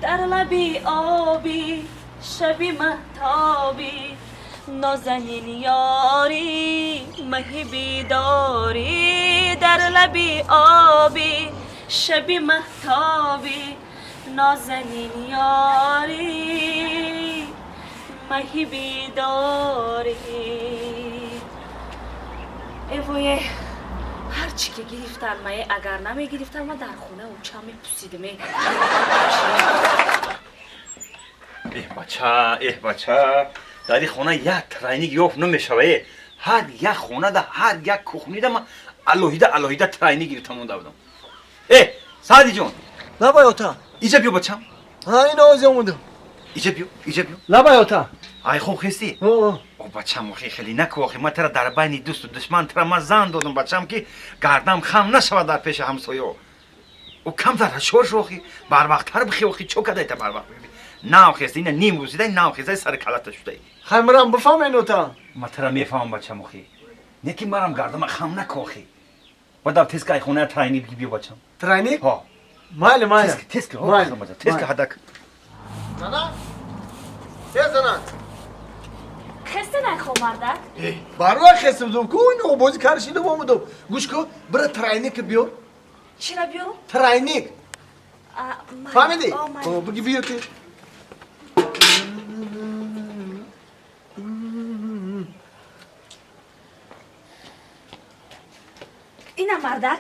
در لبی آبی شبی مهتابی نازنین یاری مهی بیداری در لبی آبی شبی مهتابی نازنین یاری مهی بیداری ایوه هرچی که گرفتن مایه اگر نمی گرفتن ما در خونه اونچه همی پوسیدم ای بچه در این خونه یک ترینیک یافت نمیشوه هر یک خونه ده هر یک کخونی ده من الوهیده ترینیک گرفتم مونده بودم سعدی جون لبای اوتا ایجا بیو بچم این آزی آمونده ایجا بیو لبای اوتا ای خوب خستی او بچم خیلی نکو من ترا در بین دوست و دشمن ترا من زن دادم بچم که گردم خم نشود در پیش همسایه او کم در شور شوخی بر وقت تر بخی وخی چو کده تا بر وقت بخی نه خستی اینه نیم روزیده نه خستی سر کلت شده خیمرم بفهم این اوتا من ترا میفهم بچم خی نیکی مرم گردم خم نکو خی و در تیسک ای خونه ترینی بگی بیو بچم ترینیک؟ ها مایل تیسک مایل تیسک هدک زنان؟ یه زنان؟ خسته نخو مردک باروا خسته بودم که اینو بازی کارش اینو بامدم گوش کن برای ترینیک بیار چی را بیارم؟ ترینیک فهمیدی؟ آه بگی بیار که اینه مردک؟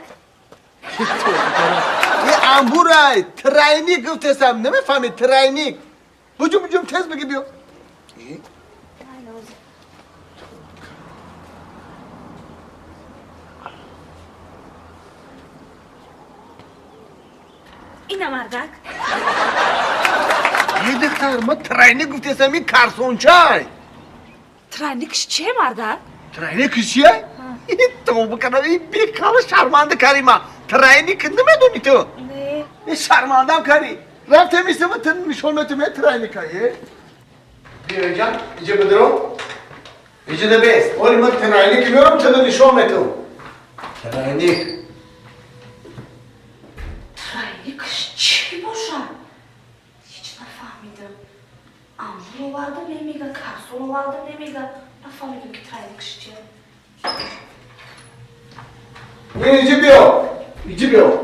یه انبورای ترینیک گفتستم نمیفهمی ترینیک بجوم تز بگی بیار اینه مردک؟ ای دختر ما ترینیک گفتستم این کارسونچای ترنیکش چه مردک؟ ترینیکش چیه؟ تو بکنم این بیکال شرمنده کاری ما ترینیک نمیدونی تو نه این شرمندم کاری رفته میسته و تن نشون میتونم ترینیکایی بیا اینجا اینجا بدرم اینجا ده بیست اولی من ترینیک میارم تن نشون میتونم ترینیک ترنیکش چی باشه؟ هیچ نفهمیدم امرو وردم نمیگه کارسون وردم نمیگه نفهمیدم که ترنیکش چیه اینجا بیا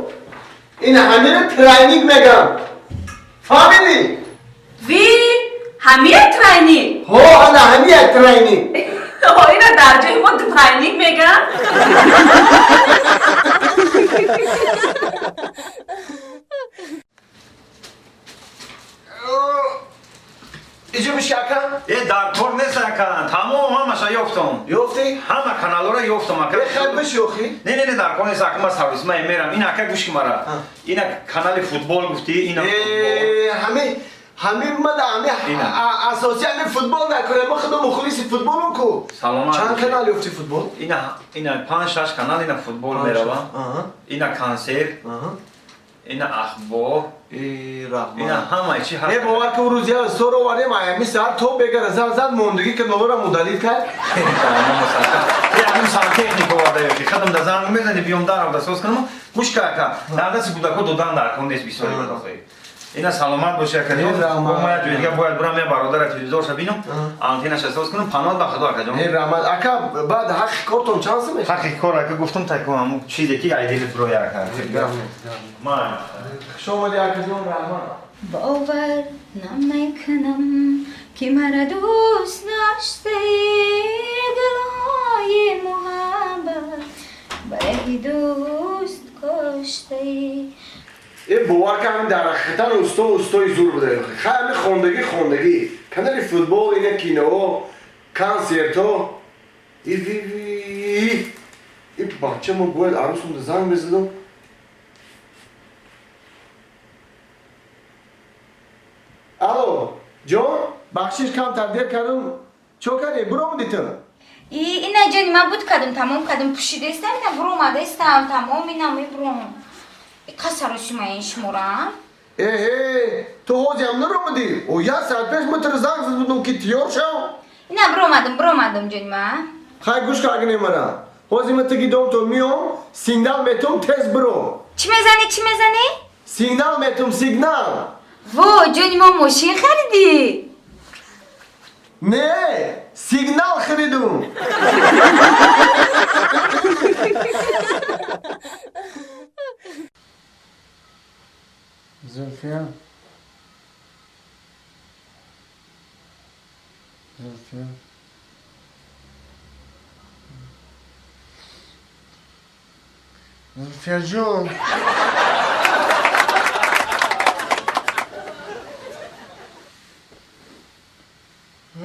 این همین ترینیک میگم فهمیدی؟ وی همیه ترنیک هو انا همین ترینیک اینه در جای ما ترنیک میگن؟ اینجا میشکن؟ در کار نیست کردن تمام همشا یافتم یافتی؟ همه کانالا را یافتم خیلی بشوخی؟ نه در کار نیست من سرویس من میرم این اکا گوش مرا این کانال فوتبال گفتی این همین من همین اساسی همین فوتبال نکنه ما خودم مخلص فوتبالم کو سلام چند کانال یافتی فوتبال؟ اینا 5-6 کانال اینا فوتبال میروم اینا کانسر اینا اخبار اینا همه چی هست باور که روزی از تو رو واریم آیا مثل تو بگر زد موندگی که نوبر مدلیل کرد همین سال تکنیک آورده یکی خودم در زنگ میزنی بیام دارم دستوز کنم گوش که در دست کودکو دودن در کن نیست بیساری بداخلی اینا سلامت باشه کنیم باید جویدگه باید برم یه برادر تلویزیون شو بینم آنتینش احساس کنم پناه به خدا اکا جان رحمت اکا بعد حق کارتون چانس میشه حقی کار اکا گفتم تکنم چیزی که ایدیل برای اکا من شما دی اکا جان رحمت باور نمیکنم که مرا دوست داشته دلهای محبت برای دوست کشته این باور که همین درختن استوی زور بوده خیلی خوندگی کناری فوتبال اینه کینو کنسرتو این بچه ما باید عروسون ده زنگ بزدم الو جان بخشش کم تقدیر کردم چو کردی برو تو اینا جانی من بود کدم تمام کدم پوشیده استم اینا برو اومده استم تمام اینا می برم کسا رو شما این شمورم تو حوزی هم نرومدی او یه ساعت پیش من تر زنگ زد بودم که تیار شو اینا برو اومدم جانی من خیلی گوش که اگه نمارم حوزی من تگی دوم تو میام سیگنال میتونم تز برو چی میزنی؟ سیگنال میتونم سیگنال وا جانی ما ماشین خریدی. نه سیگنال خریدم. زلفیا زلفیا زلفیا جون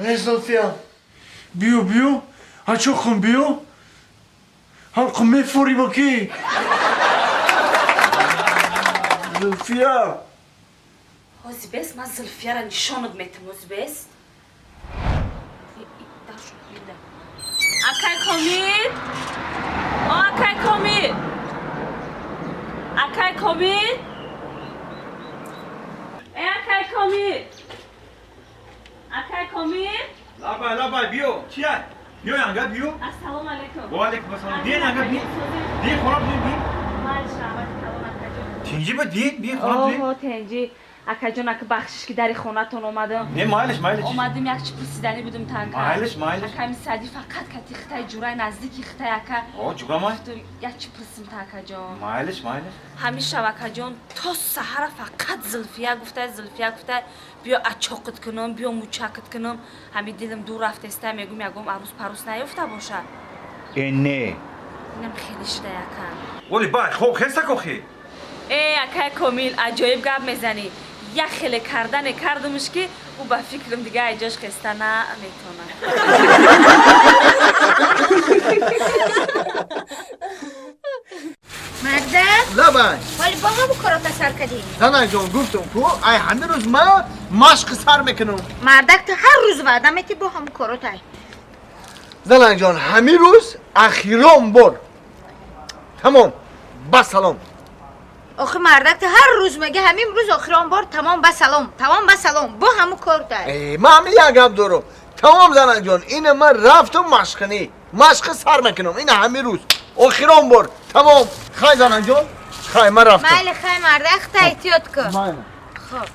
Hey Zülfiya. Biyo. Ha çok kum biyo. Ha kumme fori baki. Zülfiya. Özbest, ma Zülfiya nişanıd metim özbest. Akay komid. Akay komid. Akay komid. Ey akay komid. Akay komid. Labai, biyo. Çiğer. Biyo yanga, biyo. Assalomu alaykum. Wa alaykum assalom. Biyo yanga, biyo. Biyo, xorab biyo. Marhamat, salom akajon. Tinci mi? Biyo, xorab biyo. Oho, tenji. Akajon aka baxshishki dari xonatun omadim. Ne, maylish. Omadim yakchi pursidani budim tanka. Maylish. Akami sadi faqat kati Xitoy juray nazdiki Xitoy aka. O, jugamay. Yakchi pursim ta akajon. Maylish. Hamisha akajon to sahara faqat Zülfiya gufta بیا اچاقت کنم بیا موچکت کنم همین دیدم دور رفته استم میگم عروس پروس نیفته باشه نه. اینم خیلی شده یکم ولی باید خوب خسته کخی. ای اکای کمیل عجایب گپ میزنی یک خیلی کردمش که او با فکرم دیگه ایجاش خسته نمیتونه مردم لبای. ولی با همون کارات سر کردی. Sana جان گفتم کو ای همه روز ما مشق سر میکنم. مردک تو هر روز وعده میتی با همون کارات ای. زنان جان همه روز اخیرام بر. تمام. با سلام. آخه مردک تو هر روز میگه همین روز آخرام بار تمام با سلام با همون کارات ای. ما هم یک گپ دارم. تمام زنان جان این من رفتم مشقنی. مشق سر میکنم این همه روز. آخرام بر. تمام. خای زنان جان. خای من رفتم. مالی خیلی مردک تا احتیاط کن. خب.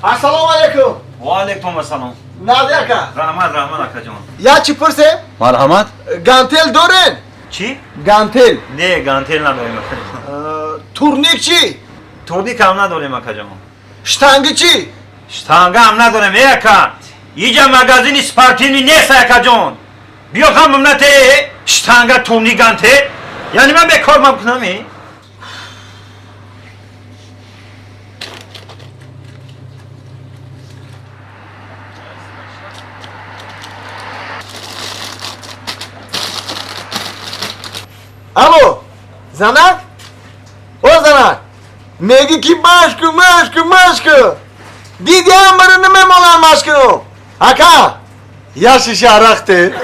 السلام علیکم. و علیکم السلام. نادیا کا. رحمت اکا جان. یا چی پرسه؟ مرحمت. گانتل دارن؟ چی؟ گانتل. نه گانتل نداریم اکا جان. تورنیک چی؟ تورنیک هم نداریم اکا جان. شتانگی چی؟ شتانگه هم نداریم ای اکا. اینجا مگازین سپارتینی نیست اکا جان. بیا خواهم نته شتانگه تورنیک گانتل. یعنی من به کار مکنم ای؟ الو زنک؟ او زنک میگی کی مشکو دیدی هم برای نمیمونن مشکو اکا یا شیشه عرقته